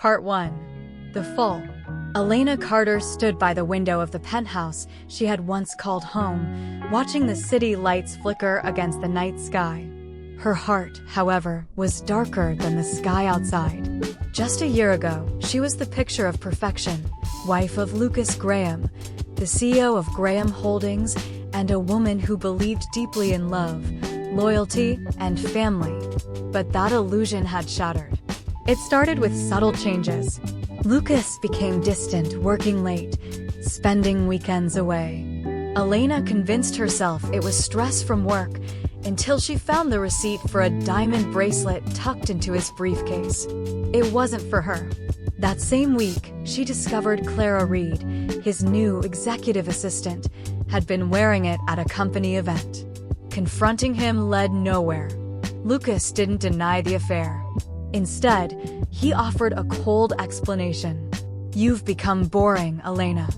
Part 1. The Fall. Elena Carter stood by the window of the penthouse she had once called home, watching the city lights flicker against the night sky. Her heart, however, was darker than the sky outside. Just a year ago, she was the picture of perfection, wife of Lucas Graham, the CEO of Graham Holdings, and a woman who believed deeply in love, loyalty, and family. But that illusion had shattered. It started with subtle changes. Lucas became distant, working late, spending weekends away. Elena convinced herself it was stress from work until she found the receipt for a diamond bracelet tucked into his briefcase. It wasn't for her. That same week, she discovered Clara Reed, his new executive assistant, had been wearing it at a company event. Confronting him led nowhere. Lucas didn't deny the affair. Instead, he offered a cold explanation. "You've become boring, Elena.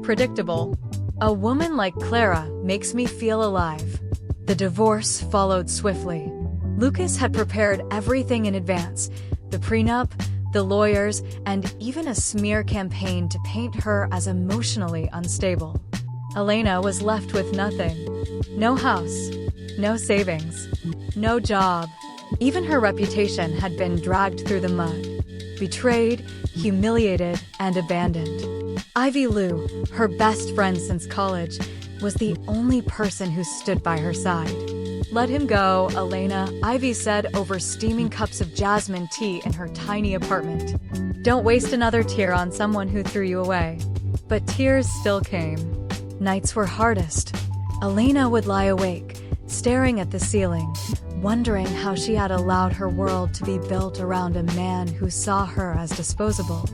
Predictable. A woman like Clara makes me feel alive." The divorce followed swiftly. Lucas had prepared everything in advance: the prenup, the lawyers, and even a smear campaign to paint her as emotionally unstable. Elena was left with nothing. No house, no savings, no job. Even her reputation had been dragged through the mud. Betrayed, humiliated, and abandoned. Ivy Lou, her best friend since college, was the only person who stood by her side. "Let him go, Elena," Ivy said over steaming cups of jasmine tea in her tiny apartment. "Don't waste another tear on someone who threw you away." But tears still came. Nights were hardest. Elena would lie awake, staring at the ceiling, wondering how she had allowed her world to be built around a man who saw her as disposable.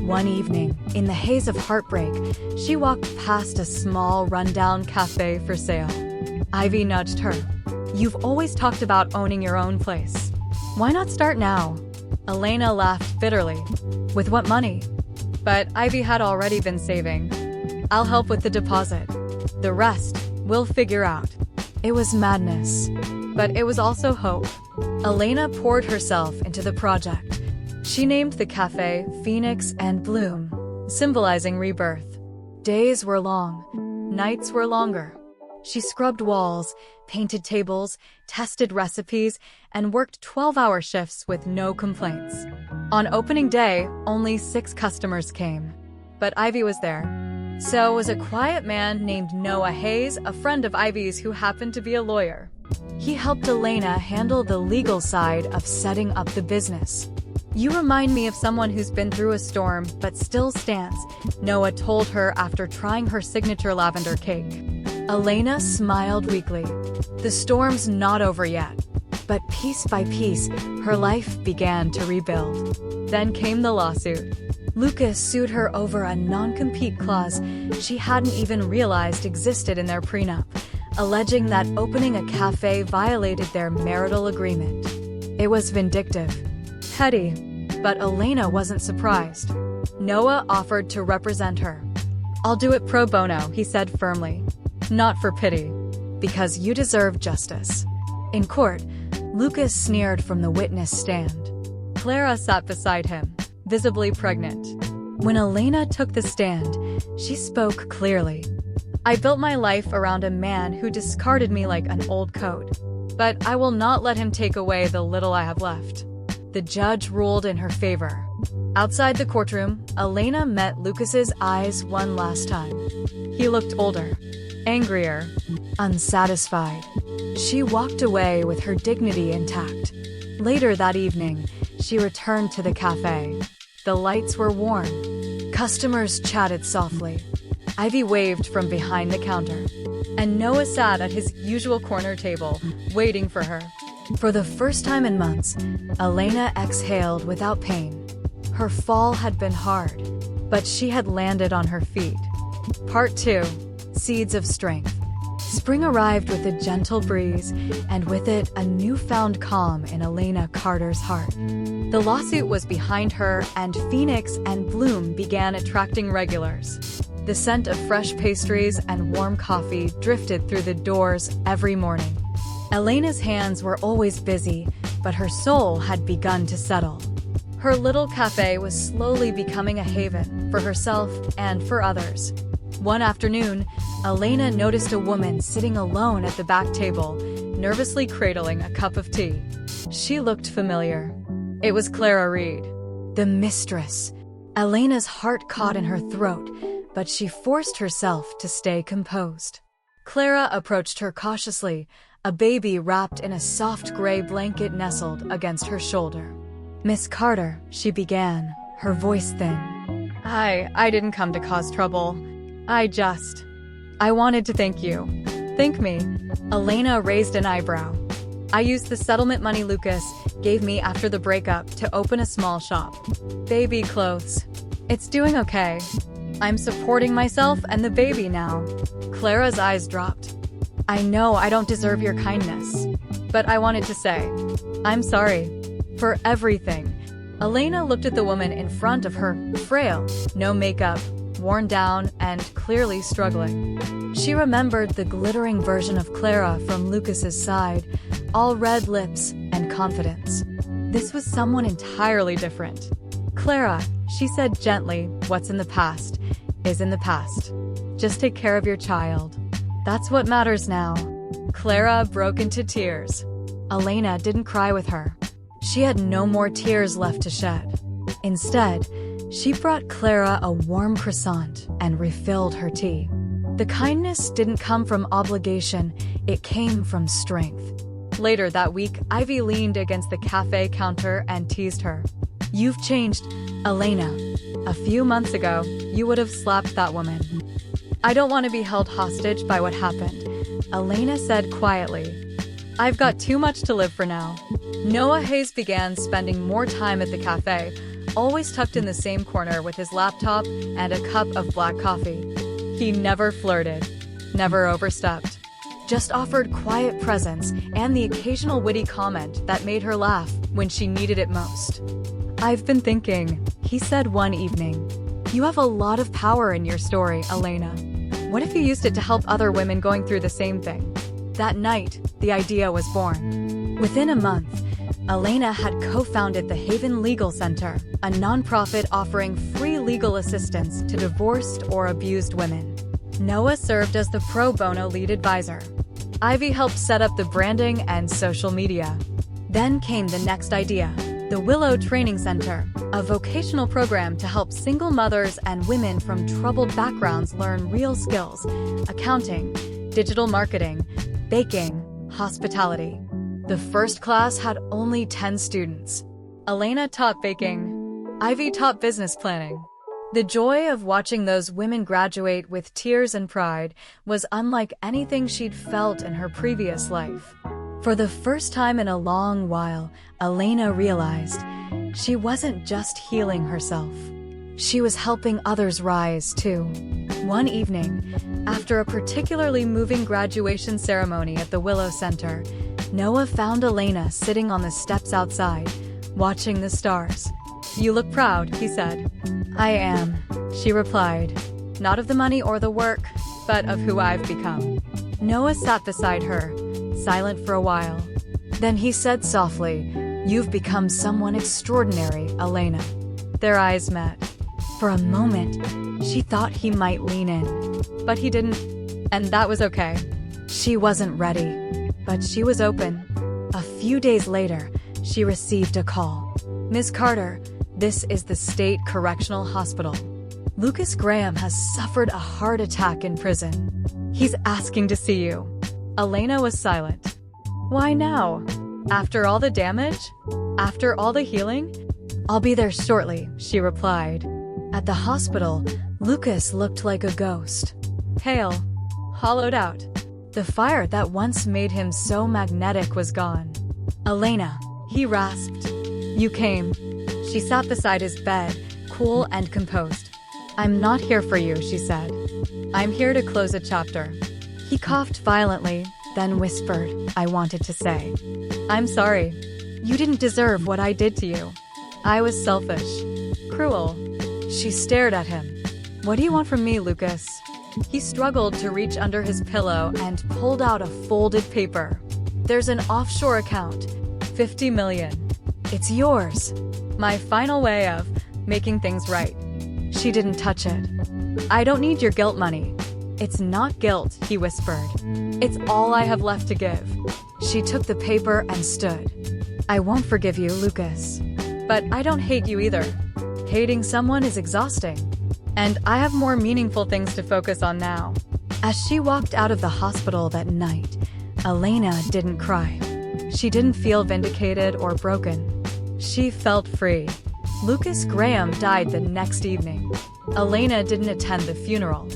One evening, in the haze of heartbreak, she walked past a small, rundown cafe for sale. Ivy nudged her. "You've always talked about owning your own place. Why not start now?" Elena laughed bitterly. "With what money?" But Ivy had already been saving. "I'll help with the deposit. The rest, we'll figure out." It was madness, but it was also hope. Elena poured herself into the project. She named the cafe Phoenix and Bloom, symbolizing rebirth. Days were long, nights were longer. She scrubbed walls, painted tables, tested recipes, and worked 12-hour shifts with no complaints. On opening day, only 6 customers came. But Ivy was there. So was a quiet man named Noah Hayes, a friend of Ivy's who happened to be a lawyer. He helped Elena handle the legal side of setting up the business. "You remind me of someone who's been through a storm but still stands," Noah told her after trying her signature lavender cake. Elena smiled weakly. The storm's not over yet. But piece by piece, her life began to rebuild. Then came the lawsuit. Lucas sued her over a non-compete clause she hadn't even realized existed in their prenup, alleging that opening a cafe violated their marital agreement. It was vindictive. Petty. But Elena wasn't surprised. Noah offered to represent her. "I'll do it pro bono," he said firmly. "Not for pity. Because you deserve justice." In court, Lucas sneered from the witness stand. Clara sat beside him, visibly pregnant. When Elena took the stand, she spoke clearly. "I built my life around a man who discarded me like an old coat. But I will not let him take away the little I have left." The judge ruled in her favor. Outside the courtroom, Elena met Lucas's eyes one last time. He looked older, angrier, unsatisfied. She walked away with her dignity intact. Later that evening, she returned to the cafe. The lights were warm. Customers chatted softly. Ivy waved from behind the counter. And Noah sat at his usual corner table, waiting for her. For the first time in months, Elena exhaled without pain. Her fall had been hard, but she had landed on her feet. Part 2. Seeds of Strength. Spring arrived with a gentle breeze, and with it a newfound calm in Elena Carter's heart. The lawsuit was behind her, and Phoenix and Bloom began attracting regulars. The scent of fresh pastries and warm coffee drifted through the doors every morning. Elena's hands were always busy, but her soul had begun to settle. Her little cafe was slowly becoming a haven for herself and for others. One afternoon, Elena noticed a woman sitting alone at the back table, nervously cradling a cup of tea. She looked familiar. It was Clara Reed, the mistress. Elena's heart caught in her throat, but she forced herself to stay composed. Clara approached her cautiously, a baby wrapped in a soft gray blanket nestled against her shoulder. "Miss Carter," she began, her voice thin. I didn't come to cause trouble. I wanted to thank you." "Thank me?" Elena raised an eyebrow. "I used the settlement money Lucas gave me after the breakup to open a small shop. Baby clothes. It's doing okay. I'm supporting myself and the baby now." Clara's eyes dropped. "I know I don't deserve your kindness, but I wanted to say, I'm sorry for everything." Elena looked at the woman in front of her, frail, no makeup, worn down, and clearly struggling. She remembered the glittering version of Clara from Lucas's side, all red lips and confidence. This was someone entirely different. "Clara," she said gently, "what's in the past is in the past. Just take care of your child. That's what matters now." Clara broke into tears. Elena didn't cry with her. She had no more tears left to shed. Instead, she brought Clara a warm croissant and refilled her tea. The kindness didn't come from obligation, it came from strength. Later that week, Ivy leaned against the cafe counter and teased her. "You've changed, Elena. A few months ago, you would have slapped that woman." "I don't want to be held hostage by what happened," Elena said quietly. "I've got too much to live for now." Noah Hayes began spending more time at the cafe, always tucked in the same corner with his laptop and a cup of black coffee. He never flirted, never overstepped, just offered quiet presence and the occasional witty comment that made her laugh when she needed it most. "I've been thinking," he said one evening. "You have a lot of power in your story, Elena. What if you used it to help other women going through the same thing?" That night, the idea was born. Within a month, Elena had co-founded the Haven Legal Center, a nonprofit offering free legal assistance to divorced or abused women. Noah served as the pro bono lead advisor. Ivy helped set up the branding and social media. Then came the next idea, the Willow Training Center, a vocational program to help single mothers and women from troubled backgrounds learn real skills: accounting, digital marketing, baking, hospitality. The first class had only 10 students. Elena taught baking. Ivy taught business planning. The joy of watching those women graduate with tears and pride was unlike anything she'd felt in her previous life. For the first time in a long while, Elena realized she wasn't just healing herself. She was helping others rise, too. One evening, after a particularly moving graduation ceremony at the Willow Center, Noah found Elena sitting on the steps outside, watching the stars. "You look proud," he said. "I am," she replied. "Not of the money or the work, but of who I've become." Noah sat beside her, silent for a while. Then he said softly, "You've become someone extraordinary, Elena." Their eyes met. For a moment, she thought he might lean in, but he didn't, and that was okay. She wasn't ready, but she was open. A few days later, she received a call. "Miss Carter, this is the State Correctional Hospital. Lucas Graham has suffered a heart attack in prison. He's asking to see you." Elena was silent. "Why now? After all the damage? After all the healing?" "I'll be there shortly," she replied. At the hospital, Lucas looked like a ghost. Pale, hollowed out. The fire that once made him so magnetic was gone. "Elena," he rasped. "You came." She sat beside his bed, cool and composed. "I'm not here for you," she said. "I'm here to close a chapter." He coughed violently, then whispered, "I wanted to say, I'm sorry. You didn't deserve what I did to you. I was selfish. Cruel." She stared at him. "What do you want from me, Lucas?" He struggled to reach under his pillow and pulled out a folded paper. "There's an offshore account. 50 million. It's yours." My final way of making things right. She didn't touch it. I don't need your guilt money. It's not guilt, he whispered. It's all I have left to give. She took the paper and stood. I won't forgive you, Lucas. But I don't hate you either. Hating someone is exhausting. And I have more meaningful things to focus on now. As she walked out of the hospital that night, Elena didn't cry. She didn't feel vindicated or broken. She felt free. Lucas Graham died the next evening. Elena didn't attend the funeral,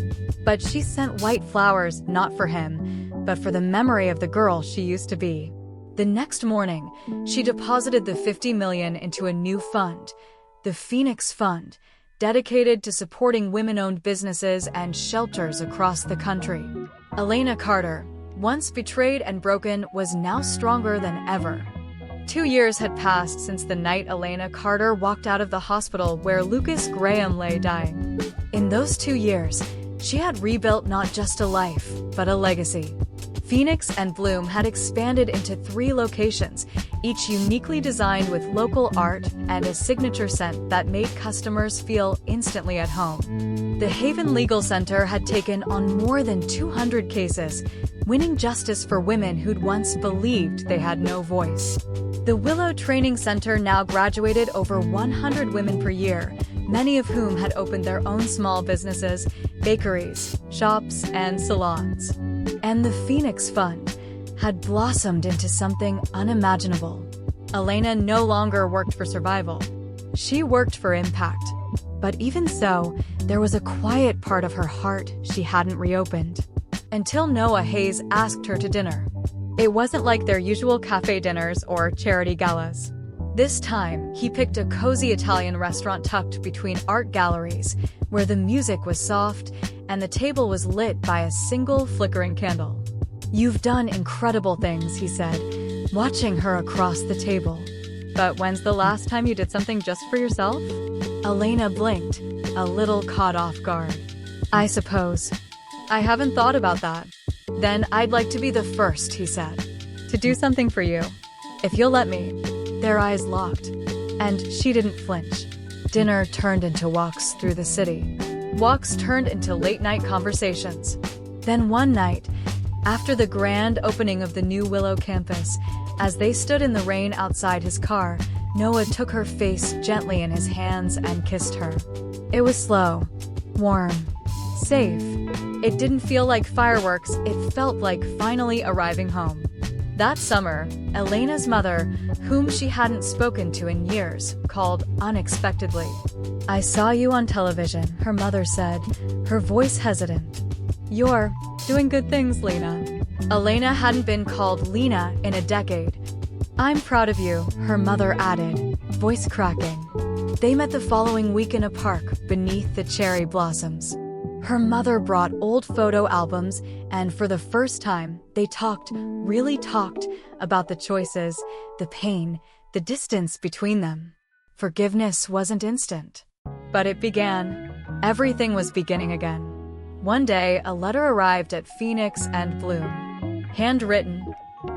but she sent white flowers not for him, but for the memory of the girl she used to be. The next morning, she deposited the $50 million into a new fund, the Phoenix Fund, dedicated to supporting women-owned businesses and shelters across the country. Elena Carter, once betrayed and broken, was now stronger than ever. 2 years had passed since the night Elena Carter walked out of the hospital where Lucas Graham lay dying. In those 2 years, she had rebuilt not just a life, but a legacy. Phoenix and Bloom had expanded into 3 locations, each uniquely designed with local art and a signature scent that made customers feel instantly at home. The Haven Legal Center had taken on more than 200 cases, winning justice for women who'd once believed they had no voice. The Willow Training Center now graduated over 100 women per year, many of whom had opened their own small businesses, bakeries, shops, and salons. And the Phoenix Fund had blossomed into something unimaginable. Elena no longer worked for survival. She worked for impact. But even so, there was a quiet part of her heart she hadn't reopened. Until Noah Hayes asked her to dinner. It wasn't like their usual cafe dinners or charity galas. This time, he picked a cozy Italian restaurant tucked between art galleries, where the music was soft and the table was lit by a single flickering candle. You've done incredible things, he said, watching her across the table. But when's the last time you did something just for yourself? Elena blinked, a little caught off guard. I suppose. I haven't thought about that. Then I'd like to be the first, he said. To do something for you. If you'll let me. Their eyes locked, and she didn't flinch. Dinner turned into walks through the city. Walks turned into late-night conversations. Then one night, after the grand opening of the new Willow campus, as they stood in the rain outside his car, Noah took her face gently in his hands and kissed her. It was slow, warm, safe. It didn't feel like fireworks, it felt like finally arriving home. That summer, Elena's mother, whom she hadn't spoken to in years, called unexpectedly. I saw you on television, her mother said, her voice hesitant. You're doing good things, Lena. Elena hadn't been called Lena in a decade. I'm proud of you, her mother added, voice cracking. They met the following week in a park beneath the cherry blossoms. Her mother brought old photo albums, and for the first time, they really talked, about the choices, the pain, the distance between them. Forgiveness wasn't instant. But it began. Everything was beginning again. One day, a letter arrived at Phoenix and Bloom. Handwritten,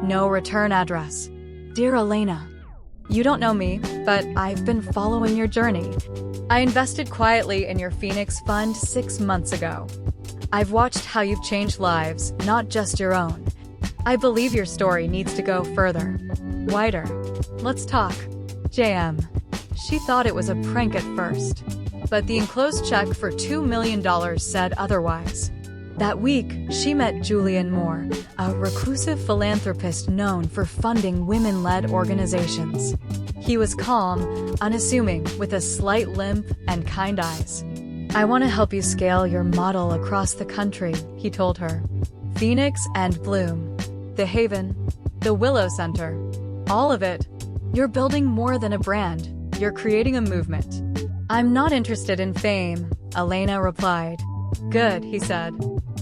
no return address. Dear Elena, you don't know me, but I've been following your journey. I invested quietly in your Phoenix Fund 6 months ago. I've watched how you've changed lives, not just your own. I believe your story needs to go further. Wider. Let's talk. JM. She thought it was a prank at first. But the enclosed check for $2 million said otherwise. That week, she met Julian Moore, a reclusive philanthropist known for funding women-led organizations. He was calm, unassuming, with a slight limp and kind eyes. I want to help you scale your model across the country, he told her. Phoenix and Bloom. The Haven. The Willow Center. All of it. You're building more than a brand. You're creating a movement. I'm not interested in fame, Elena replied. Good, he said.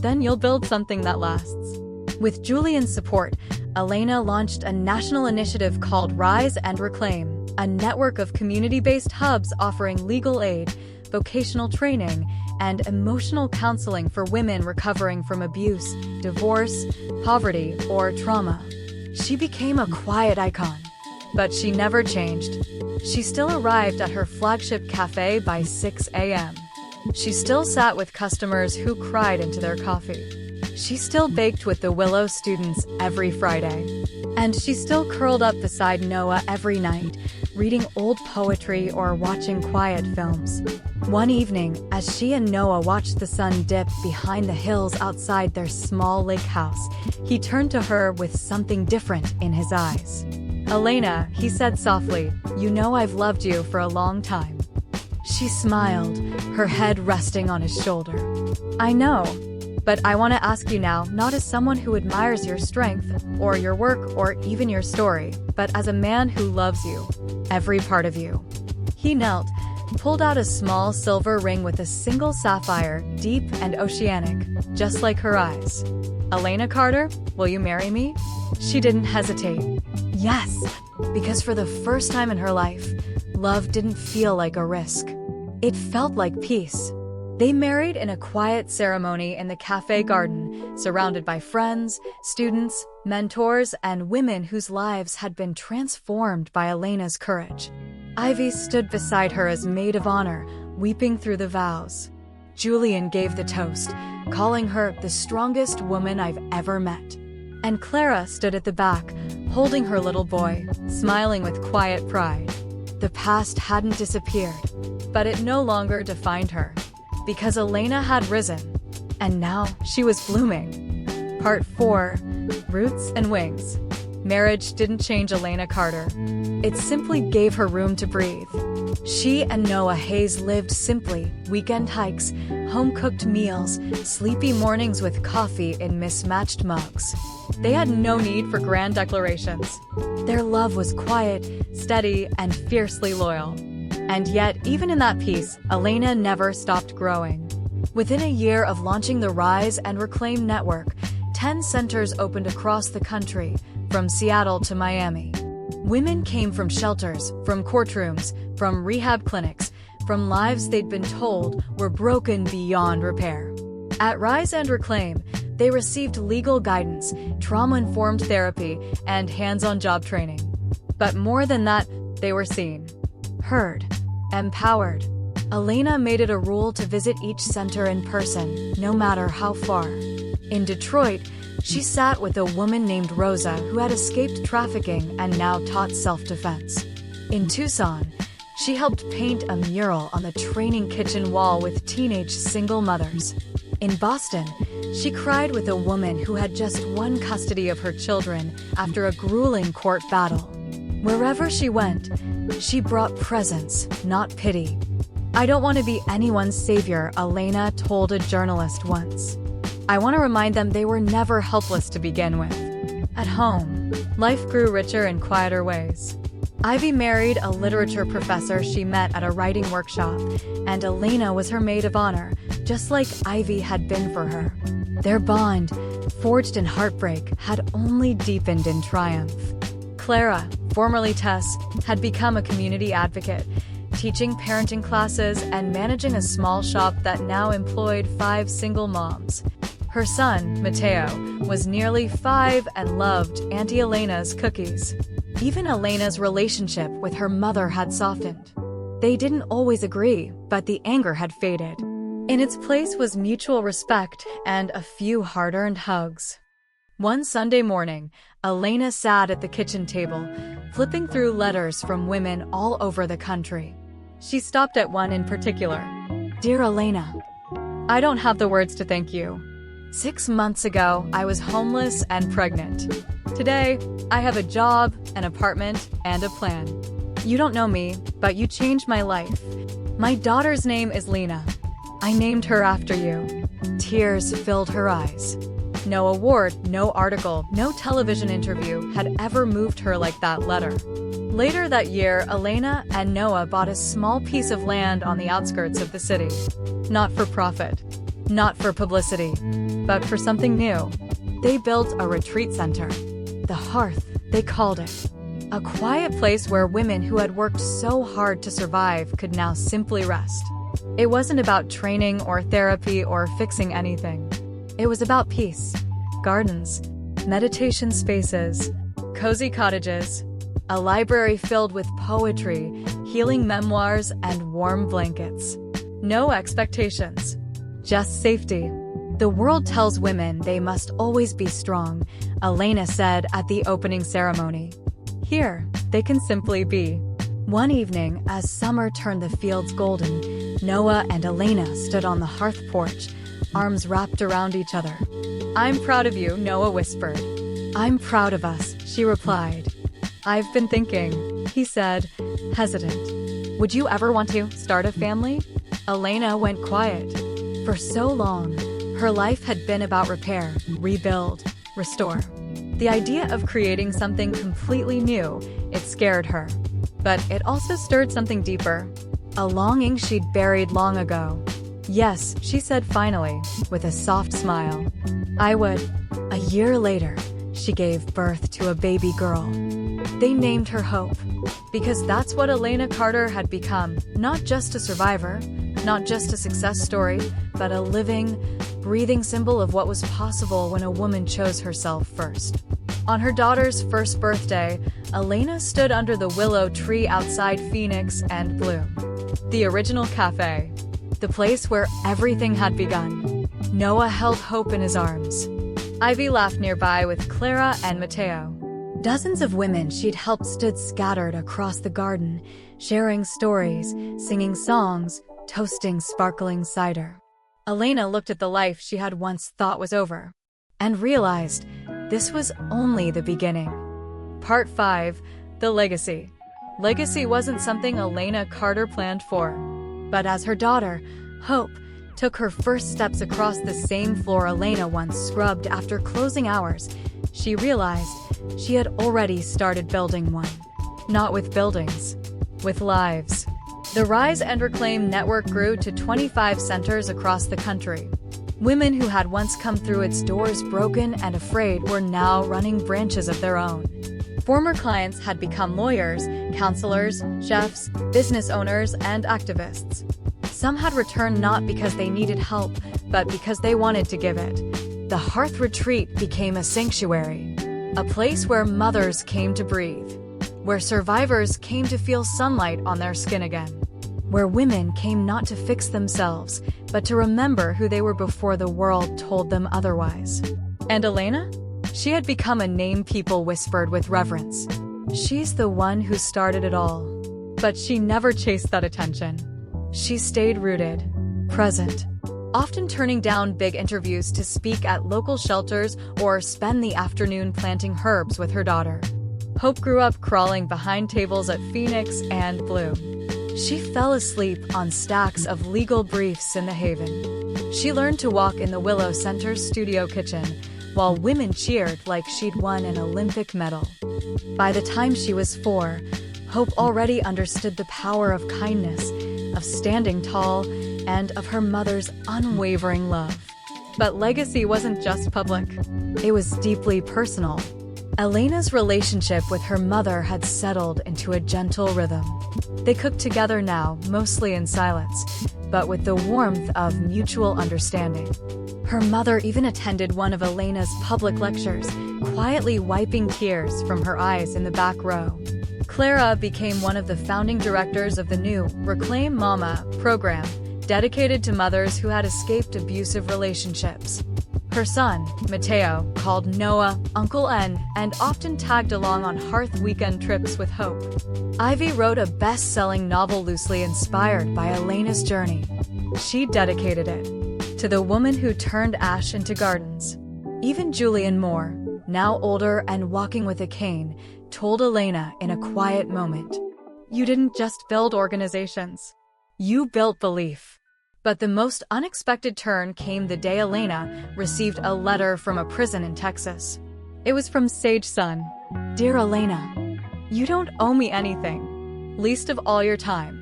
Then you'll build something that lasts. With Julian's support, Elena launched a national initiative called Rise and Reclaim, a network of community-based hubs offering legal aid, vocational training, and emotional counseling for women recovering from abuse, divorce, poverty, or trauma. She became a quiet icon. But she never changed. She still arrived at her flagship cafe by 6 a.m. She still sat with customers who cried into their coffee. She still baked with the Willow students every Friday. And she still curled up beside Noah every night, reading old poetry or watching quiet films. One evening, as she and Noah watched the sun dip behind the hills outside their small lake house, he turned to her with something different in his eyes. "Elena," he said softly, "you know I've loved you for a long time." She smiled, her head resting on his shoulder. "I know. But I want to ask you now, not as someone who admires your strength, or your work, or even your story, but as a man who loves you. Every part of you." He knelt, pulled out a small silver ring with a single sapphire, deep and oceanic, just like her eyes. "Elena Carter, will you marry me?" She didn't hesitate. Yes, because for the first time in her life, love didn't feel like a risk. It felt like peace. They married in a quiet ceremony in the cafe garden, surrounded by friends, students, mentors, and women whose lives had been transformed by Elena's courage. Ivy stood beside her as maid of honor, weeping through the vows. Julian gave the toast, calling her the strongest woman I've ever met. And Clara stood at the back, holding her little boy, smiling with quiet pride. The past hadn't disappeared, but it no longer defined her. Because Elena had risen, and now she was blooming. Part 4. Roots and Wings. Marriage didn't change Elena Carter. It simply gave her room to breathe. She and Noah Hayes lived simply, weekend hikes, home-cooked meals, sleepy mornings with coffee in mismatched mugs. They had no need for grand declarations. Their love was quiet, steady, and fiercely loyal. And yet, even in that peace, Elena never stopped growing. Within a year of launching the Rise and Reclaim network, 10 centers opened across the country, from Seattle to Miami. Women came from shelters, from courtrooms, from rehab clinics, from lives they'd been told were broken beyond repair. At Rise and Reclaim, they received legal guidance, trauma-informed therapy, and hands-on job training. But more than that, they were seen, heard, empowered. Elena made it a rule to visit each center in person, no matter how far. In Detroit, she sat with a woman named Rosa who had escaped trafficking and now taught self-defense. In Tucson, she helped paint a mural on the training kitchen wall with teenage single mothers. In Boston, she cried with a woman who had just won custody of her children after a grueling court battle. Wherever she went, she brought presence, not pity. "I don't want to be anyone's savior," Elena told a journalist once. "I want to remind them they were never helpless to begin with." At home, life grew richer in quieter ways. Ivy married a literature professor she met at a writing workshop, and Elena was her maid of honor, just like Ivy had been for her. Their bond, forged in heartbreak, had only deepened in triumph. Clara, formerly Tess, had become a community advocate, teaching parenting classes and managing a small shop that now employed 5 single moms. Her son, Mateo, was nearly 5 and loved Auntie Elena's cookies. Even Elena's relationship with her mother had softened. They didn't always agree, but the anger had faded. In its place was mutual respect and a few hard-earned hugs. One Sunday morning, Elena sat at the kitchen table, flipping through letters from women all over the country. She stopped at one in particular. "Dear Elena, I don't have the words to thank you. 6 months ago, I was homeless and pregnant. Today, I have a job, an apartment, and a plan. You don't know me, but you changed my life. My daughter's name is Lena. I named her after you." Tears filled her eyes. No award, no article, no television interview had ever moved her like that letter. Later that year, Elena and Noah bought a small piece of land on the outskirts of the city. Not for profit, not for publicity, but for something new. They built a retreat center. The Hearth, they called it. A quiet place where women who had worked so hard to survive could now simply rest. It wasn't about training or therapy or fixing anything. It was about peace, gardens, meditation spaces, cozy cottages, a library filled with poetry, healing memoirs, and warm blankets. No expectations, just safety. The world tells women they must always be strong, Elena said at the opening ceremony. Here, they can simply be. One evening, as summer turned the fields golden, Noah and Elena stood on the hearth porch, arms wrapped around each other. "I'm proud of you," Noah whispered. "I'm proud of us," she replied. "I've been thinking," he said, hesitant. "Would you ever want to start a family?" Elena went quiet. For so long, her life had been about repair, rebuild, restore. The idea of creating something completely new, it scared her. But it also stirred something deeper, a longing she'd buried long ago. "Yes," she said finally, with a soft smile. "I would." A year later, she gave birth to a baby girl. They named her Hope, because that's what Elena Carter had become, not just a survivor, not just a success story, but a living, breathing symbol of what was possible when a woman chose herself first. On her daughter's first birthday, Elena stood under the willow tree outside Phoenix and Bloom, the original cafe, the place where everything had begun. Noah held Hope in his arms. Ivy laughed nearby with Clara and Mateo. Dozens of women she'd helped stood scattered across the garden, sharing stories, singing songs, toasting sparkling cider. Elena looked at the life she had once thought was over, and realized this was only the beginning. Part 5. The Legacy. Legacy wasn't something Elena Carter planned for. But as her daughter, Hope, took her first steps across the same floor Elena once scrubbed after closing hours, she realized she had already started building one. Not with buildings, with lives. The Rise and Reclaim network grew to 25 centers across the country. Women who had once come through its doors broken and afraid were now running branches of their own. Former clients had become lawyers, counselors, chefs, business owners, and activists. Some had returned not because they needed help, but because they wanted to give it. The Hearth Retreat became a sanctuary, a place where mothers came to breathe, where survivors came to feel sunlight on their skin again, where women came not to fix themselves, but to remember who they were before the world told them otherwise. And Elena? She had become a name people whispered with reverence. She's the one who started it all. But she never chased that attention. She stayed rooted, present, often turning down big interviews to speak at local shelters or spend the afternoon planting herbs with her daughter. Hope grew up crawling behind tables at Phoenix and Bloom. She fell asleep on stacks of legal briefs in the Haven. She learned to walk in the Willow Center's studio kitchen, while women cheered like she'd won an Olympic medal. By the time she was 4, Hope already understood the power of kindness, of standing tall, and of her mother's unwavering love. But legacy wasn't just public. It was deeply personal. Elena's relationship with her mother had settled into a gentle rhythm. They cooked together now, mostly in silence, but with the warmth of mutual understanding. Her mother even attended one of Elena's public lectures, quietly wiping tears from her eyes in the back row. Clara became one of the founding directors of the new Reclaim Mama program, dedicated to mothers who had escaped abusive relationships. Her son, Mateo, called Noah Uncle N, and often tagged along on Hearth weekend trips with Hope. Ivy wrote a best-selling novel loosely inspired by Elena's journey. She dedicated it to the woman who turned ash into gardens. Even Julian Moore, now older and walking with a cane, told Elena in a quiet moment, "You didn't just build organizations. You built belief." But the most unexpected turn came the day Elena received a letter from a prison in Texas. It was from Sage Sun. "Dear Elena, you don't owe me anything, least of all your time.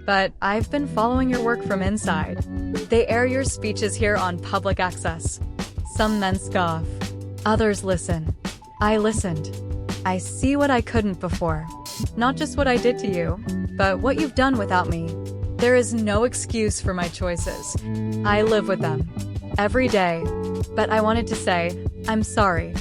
But I've been following your work from inside. They air your speeches here on public access. Some men scoff. Others listen. I listened. I see what I couldn't before. Not just what I did to you, but what you've done without me. There is no excuse for my choices. I live with them every day. But I wanted to say, I'm sorry.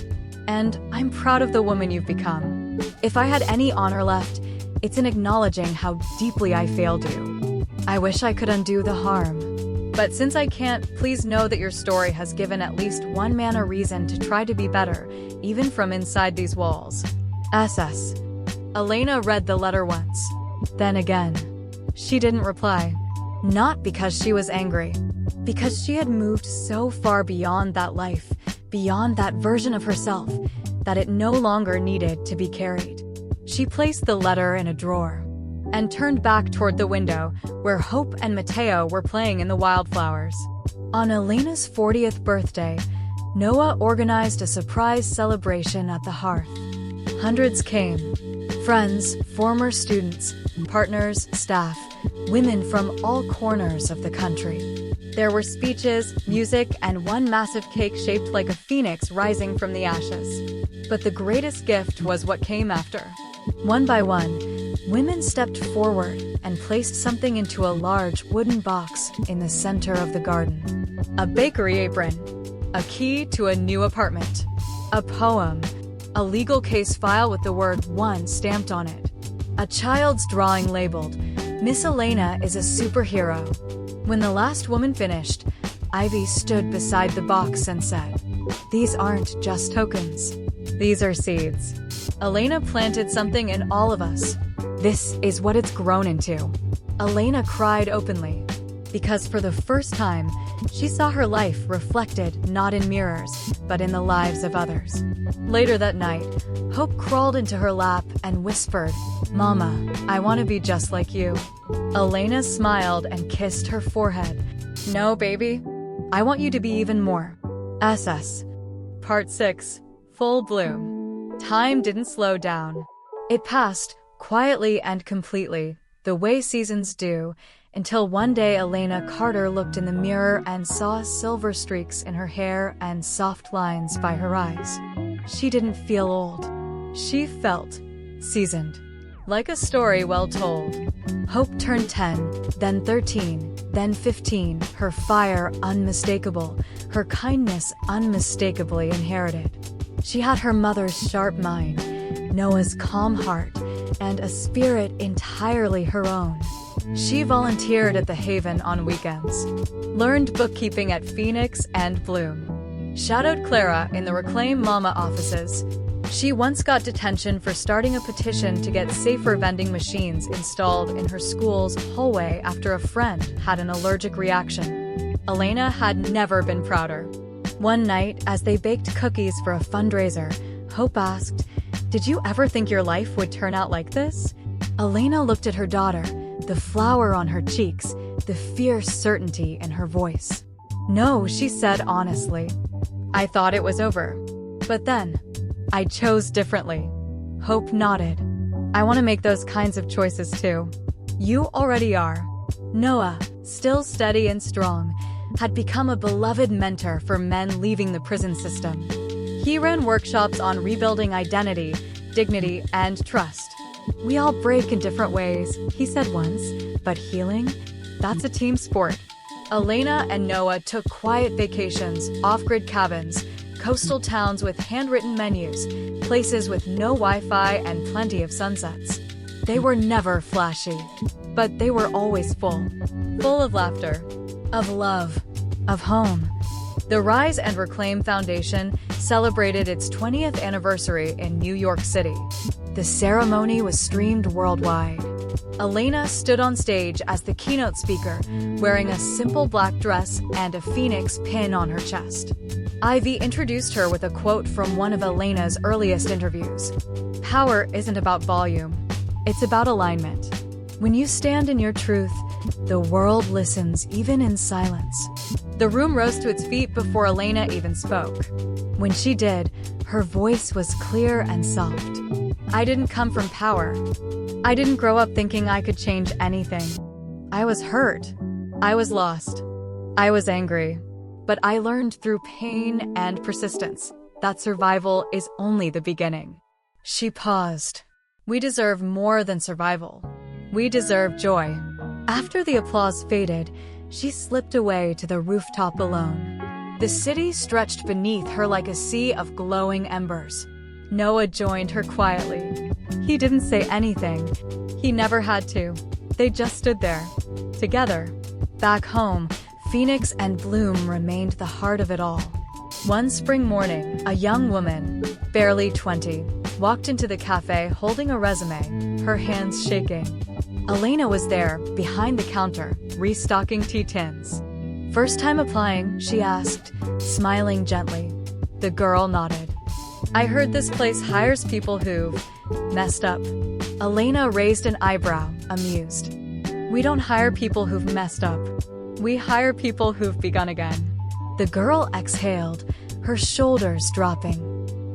And I'm proud of the woman you've become. If I had any honor left, it's in acknowledging how deeply I failed you. I wish I could undo the harm. But since I can't, please know that your story has given at least one man a reason to try to be better, even from inside these walls. SS. Elena read the letter once. Then again. She didn't reply. Not because she was angry. Because she had moved so far beyond that life, beyond that version of herself, that it no longer needed to be carried. She placed the letter in a drawer and turned back toward the window where Hope and Mateo were playing in the wildflowers. On Elena's 40th birthday, Noah organized a surprise celebration at the hearth. Hundreds came. Friends, former students, partners, staff, women from all corners of the country. There were speeches, music, and one massive cake shaped like a phoenix rising from the ashes. But the greatest gift was what came after. One by one, women stepped forward and placed something into a large wooden box in the center of the garden. A bakery apron, a key to a new apartment, a poem, a legal case file with the word "one" stamped on it, a child's drawing labeled, "Miss Elena is a superhero." When the last woman finished, Ivy stood beside the box and said, "These aren't just tokens. These are seeds. Elena planted something in all of us. This is what it's grown into." Elena cried openly, because for the first time, she saw her life reflected not in mirrors, but in the lives of others. Later that night, Hope crawled into her lap and whispered, "Mama, I want to be just like you." Elena smiled and kissed her forehead. "No, baby. I want you to be even more." SS. Part 6. Full Bloom. Time didn't slow down. It passed, quietly and completely, the way seasons do, until one day Elena Carter looked in the mirror and saw silver streaks in her hair and soft lines by her eyes. She didn't feel old. She felt seasoned. Like a story well told. Hope turned 10, then 13, then 15, her fire unmistakable, her kindness unmistakably inherited. She had her mother's sharp mind, Noah's calm heart, and a spirit entirely her own. She volunteered at the Haven on weekends, learned bookkeeping at Phoenix and Bloom, shadowed Clara in the Reclaim Mama offices. She once got detention for starting a petition to get safer vending machines installed in her school's hallway after a friend had an allergic reaction. Elena had never been prouder. One night, as they baked cookies for a fundraiser, Hope asked, "Did you ever think your life would turn out like this?" Elena looked at her daughter, the flower on her cheeks, the fierce certainty in her voice. "No," she said honestly. "I thought it was over. But then, I chose differently." Hope nodded. "I want to make those kinds of choices too." "You already are." Noah, still steady and strong, had become a beloved mentor for men leaving the prison system. He ran workshops on rebuilding identity, dignity, and trust. "We all break in different ways," he said once, "but healing? That's a team sport." Elena and Noah took quiet vacations, off-grid cabins, coastal towns with handwritten menus, places with no Wi-Fi and plenty of sunsets. They were never flashy, but they were always full. Full of laughter, of love, of home. The Rise and Reclaim Foundation celebrated its 20th anniversary in New York City. The ceremony was streamed worldwide. Elena stood on stage as the keynote speaker, wearing a simple black dress and a phoenix pin on her chest. Ivy introduced her with a quote from one of Elena's earliest interviews. "Power isn't about volume. It's about alignment. When you stand in your truth, the world listens even in silence." The room rose to its feet before Elena even spoke. When she did, her voice was clear and soft. "I didn't come from power. I didn't grow up thinking I could change anything. I was hurt. I was lost. I was angry. But I learned through pain and persistence that survival is only the beginning." She paused. "We deserve more than survival. We deserve joy." After the applause faded, she slipped away to the rooftop alone. The city stretched beneath her like a sea of glowing embers. Noah joined her quietly. He didn't say anything. He never had to. They just stood there, together. Back home, Phoenix and Bloom remained the heart of it all. One spring morning, a young woman, barely 20, walked into the cafe holding a resume, her hands shaking. Elena was there, behind the counter, restocking tea tins. "First time applying?" she asked, smiling gently. The girl nodded. "I heard this place hires people who've messed up." Elena raised an eyebrow, amused. "We don't hire people who've messed up. We hire people who've begun again." The girl exhaled, her shoulders dropping.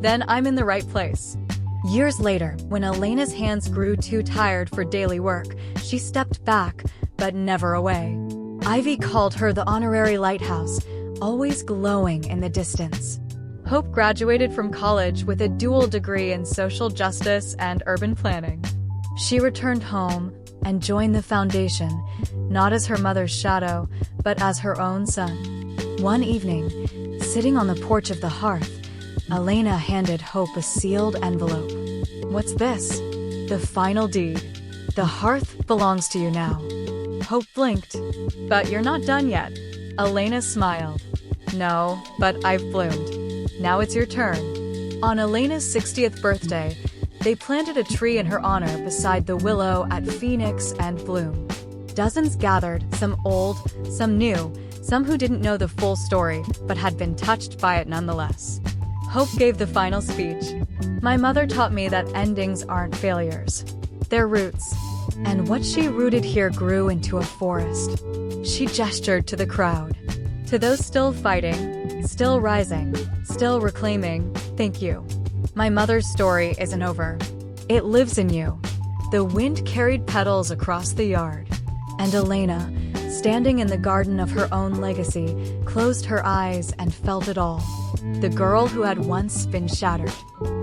"Then I'm in the right place." Years later, when Elena's hands grew too tired for daily work, she stepped back, but never away. Ivy called her the honorary lighthouse, always glowing in the distance. Hope graduated from college with a dual degree in social justice and urban planning. She returned home and joined the foundation, not as her mother's shadow, but as her own son. One evening, sitting on the porch of the hearth, Elena handed Hope a sealed envelope. "What's this?" "The final deed. The hearth belongs to you now." Hope blinked. "But you're not done yet." Elena smiled. "No, but I've bloomed. Now it's your turn." On Elena's 60th birthday, they planted a tree in her honor beside the willow at Phoenix and Bloom. Dozens gathered, some old, some new, some who didn't know the full story but had been touched by it nonetheless. Hope gave the final speech. "My mother taught me that endings aren't failures. They're roots." And what she rooted here grew into a forest. She gestured to the crowd. "To those still fighting, still rising, still reclaiming, thank you. My mother's story isn't over. It lives in you." The wind carried petals across the yard. And Elena, standing in the garden of her own legacy, closed her eyes and felt it all. The girl who had once been shattered.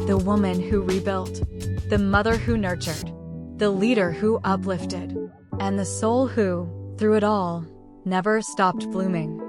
The woman who rebuilt. The mother who nurtured. The leader who uplifted. And the soul who, through it all, never stopped blooming.